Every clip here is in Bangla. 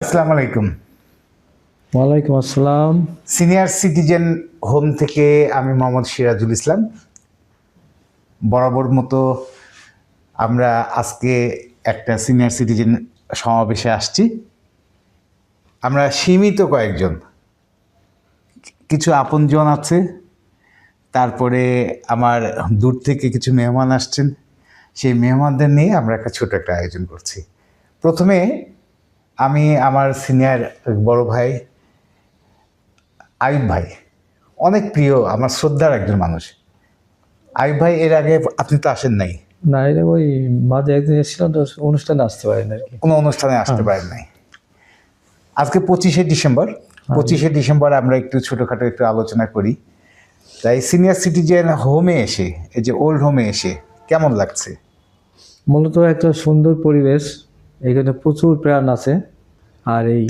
আসসালামু আলাইকুম। ওয়ালাইকুম আসসালাম। সিনিয়র সিটিজেন হোম থেকে আমি মোহাম্মদ সিরাজুল ইসলাম। বরাবর মতো আমরা আজকে একটা সিনিয়র সিটিজেন সমাবেশে আসছি। আমরা সীমিত কয়েকজন, কিছু আপনজন আছে, তারপরে আমার দূর থেকে কিছু মেহমান আসছেন। সেই মেহমানদের নিয়ে আমরা ছোট একটা আয়োজন করছি। প্রথমে আমি আমার সিনিয়র বড় ভাই আইয়ুব ভাই, অনেক প্রিয়, আমার শ্রদ্ধার একজন মানুষ। আইয়ুব ভাই, এর আগে আপনি তো আসেন নাই, না, এটা ওই মাঝে একদিন এসেছিলাম তো, অনুষ্ঠানে আসতে পারেন আর কি। কোনো অনুষ্ঠানে আসতে পারেন নাই। আজকে 25শে ডিসেম্বর আমরা একটু ছোটোখাটো একটু আলোচনা করি। তাই সিনিয়র সিটিজেন হোমে এসে, এই যে ওল্ড হোমে এসে কেমন লাগছে? মূলত একটা সুন্দর পরিবেশ, এখানে প্রচুর প্রাণ আছে। আর এই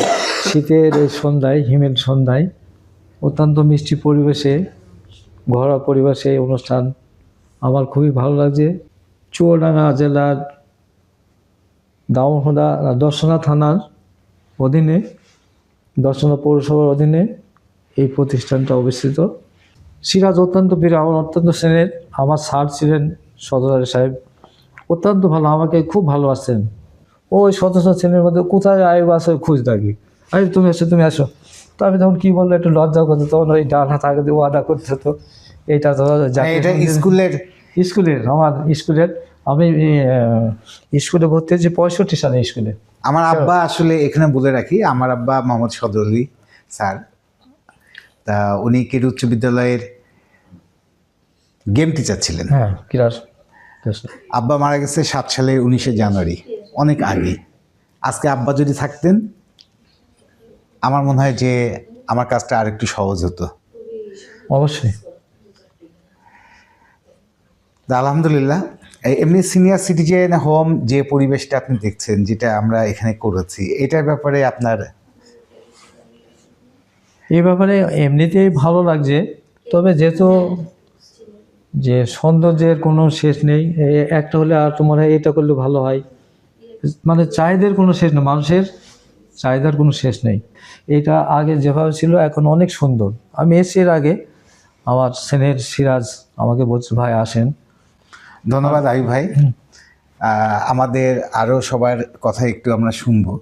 শীতের এই সন্ধ্যায়, হিমেল সন্ধ্যায় অত্যন্ত মিষ্টি পরিবেশে, ঘরোয়া পরিবেশে এই অনুষ্ঠান আমার খুবই ভালো লাগছে। চুয়াডাঙ্গা জেলার দর্শনা থানার অধীনে, দর্শনা পৌরসভার অধীনে এই প্রতিষ্ঠানটা অবস্থিত। সিরাজ অত্যন্ত প্রিয়, আমার অত্যন্ত স্নেহের। আমার স্যার ছিলেন সদর সাহেব, অত্যন্ত ভালো, আমাকে খুব ভালোবাসেন। ওই সদস্য শ্রেণীর মধ্যে কোথায় আয়ুব আসে খুঁজ থাকি, আয়ুব তুমি এসো, তুমি আসো। তো আমি তখন কী বললো, একটু লজ্জা করতো, তখন ওই ডান হাত আগে দিয়ে ওয়াদা করতে হতো। এইটা তো এটা স্কুলের আমার স্কুলের, আমি স্কুলে ভর্তি হয়েছি 65 সালে স্কুলে। আমার আব্বা, আসলে এখানে বলে রাখি, আমার আব্বা মোহাম্মদ সদর আলী স্যার। তা উনি কেরু উচ্চ বিদ্যালয়ের গেম টিচার ছিলেন। হ্যাঁ, ক্রীড়া। আব্বা মারা গেছে 7 সালে 19শে জানুয়ারি, অনেক আগে। আজকে আব্বা যদি থাকতেন, আমার মনে হয় যে আমার কাজটা আরেকটু সহজ হতো। অবশ্যই। আলহামদুলিল্লাহ। এমনি সিনিয়র সিটিজেন হোম যে পরিবেশটা আপনি দেখছেন, যেটা আমরা এখানে করেছি, এটার ব্যাপারে আপনার? এই ব্যাপারে এমনিতেই ভালো লাগছে, তবে যেহেতু যে সৌন্দর্যের কোনো শেষ নেই, একটা হলে আর তোমার এটা করলে ভালো হয়, মানে চাহিদার কোনো শেষ নেই, মানুষের চাহিদার কোনো শেষ নেই। এটা আগে যেভাবে ছিল এখন অনেক সুন্দর। আমি এর আগে আমার স্নেহের সিরাজ আমাকে বলছে, ভাই আসেন। ধন্যবাদ আইয়ুব ভাই। আমাদের আরও সবার কথা একটু আমরা শুনবো।